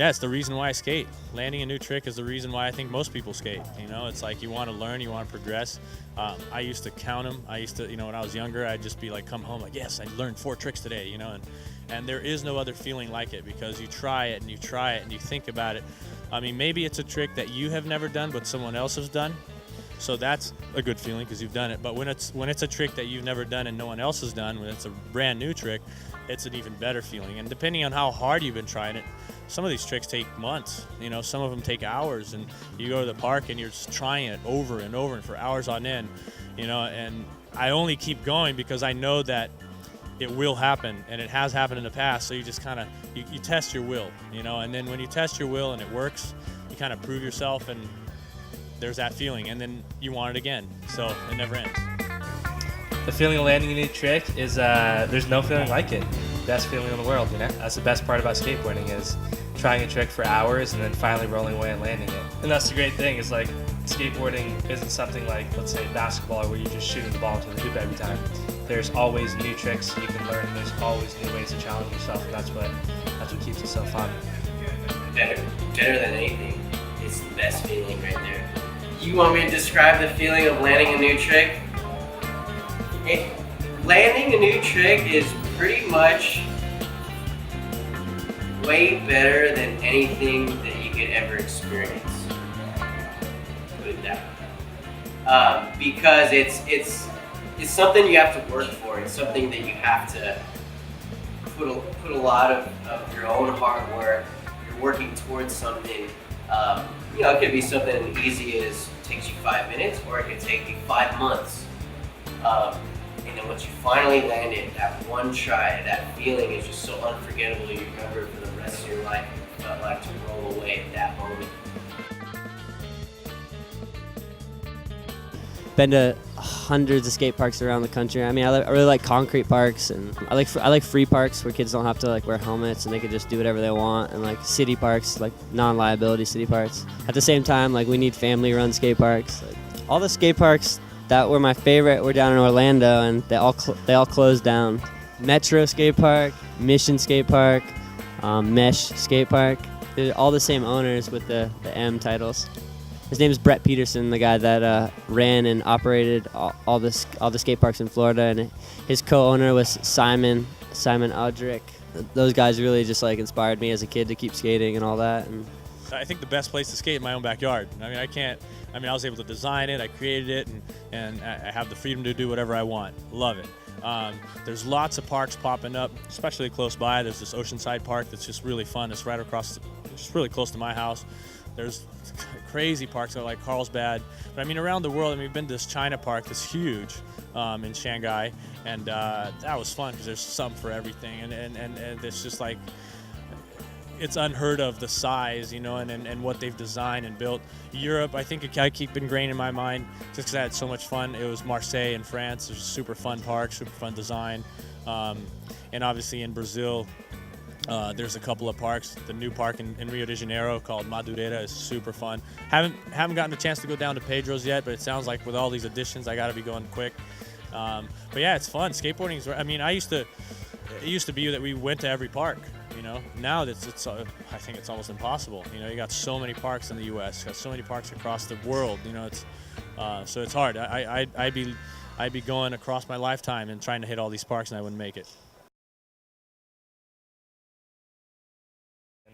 Yeah, it's the reason why I skate. Landing a new trick is the reason why I think most people skate. You know, it's like you want to learn, you want to progress. I used to count them. I used to, you know, when I was younger, I'd just be like, come home like, yes, I learned 4 tricks today, you know, and there is no other feeling like it because you try it and you try it and you think about it. I mean, maybe it's a trick that you have never done, but someone else has done. So that's a good feeling because you've done it. But when it's a trick that you've never done and no one else has done, when it's a brand new trick, it's an even better feeling. And depending on how hard you've been trying it, some of these tricks take months. You know, some of them take hours. And you go to the park and you're just trying it over and over and for hours on end. You know, and I only keep going because I know that it will happen, and it has happened in the past. So you just kind of you test your will. You know, and then when you test your will and it works, you kind of prove yourself and there's that feeling, and then you want it again, so it never ends. The feeling of landing a new trick is there's no feeling like it. Best feeling in the world, you know? That's the best part about skateboarding is trying a trick for hours and then finally rolling away and landing it. And that's the great thing is like skateboarding isn't something like, let's say, basketball where you're just shooting the ball into the hoop every time. There's always new tricks you can learn, and there's always new ways to challenge yourself, and that's what keeps it so fun. Better than anything. It's the best feeling right there. You want me to describe the feeling of landing a new trick? Landing a new trick is pretty much way better than anything that you could ever experience. Put it that way. Because it's something you have to work for. It's something that you have to put a lot of your own hard work. You're working towards something. You know, it could be something as easy as takes you 5 minutes, or it could take you 5 months. And then once you finally land it, that one try, that feeling is just so unforgettable. You remember it for the rest of your life. It felt like to roll away at that moment. Been to hundreds of skate parks around the country. I mean, I really like concrete parks, and I like free parks where kids don't have to like wear helmets and they can just do whatever they want, and like city parks, like non-liability city parks. At the same time, like we need family-run skate parks. Like, all the skate parks that were my favorite were down in Orlando, and they all closed down. Metro Skate Park, Mission Skate Park, Mesh Skate Park. They're all the same owners with the M titles. His name is Brett Peterson, the guy that ran and operated all the skate parks in Florida, and his co-owner was Simon Aldrich. Those guys really just like inspired me as a kid to keep skating and all that. And I think the best place to skate in my own backyard. I mean, I was able to design it, I created it, and I have the freedom to do whatever I want. Love it. There's lots of parks popping up, especially close by. There's this Oceanside Park that's just really fun. It's right across, just really close to my house. There's crazy parks like Carlsbad. But I mean, around the world, I mean, we've been to this China park that's huge in Shanghai, and that was fun because there's some for everything, and it's just like, it's unheard of the size, you know, and what they've designed and built. Europe, I think I keep ingrained in my mind just because I had so much fun. It was Marseille in France. It was a super fun park, super fun design. And obviously in Brazil, there's a couple of parks. The new park in Rio de Janeiro called Madureira is super fun. Haven't gotten a chance to go down to Pedro's yet, but it sounds like with all these additions, I got to be going quick. But yeah, it's fun. Skateboarding is. I mean, it used to be that we went to every park. You know, now I think it's almost impossible. You know, you got so many parks in the U.S., got so many parks across the world. You know, so it's hard. I'd be going across my lifetime and trying to hit all these parks, and I wouldn't make it.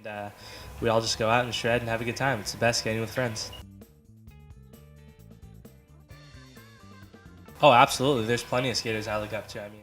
And we all just go out and shred and have a good time. It's the best skating with friends. Oh, absolutely. There's plenty of skaters I look up to. I mean,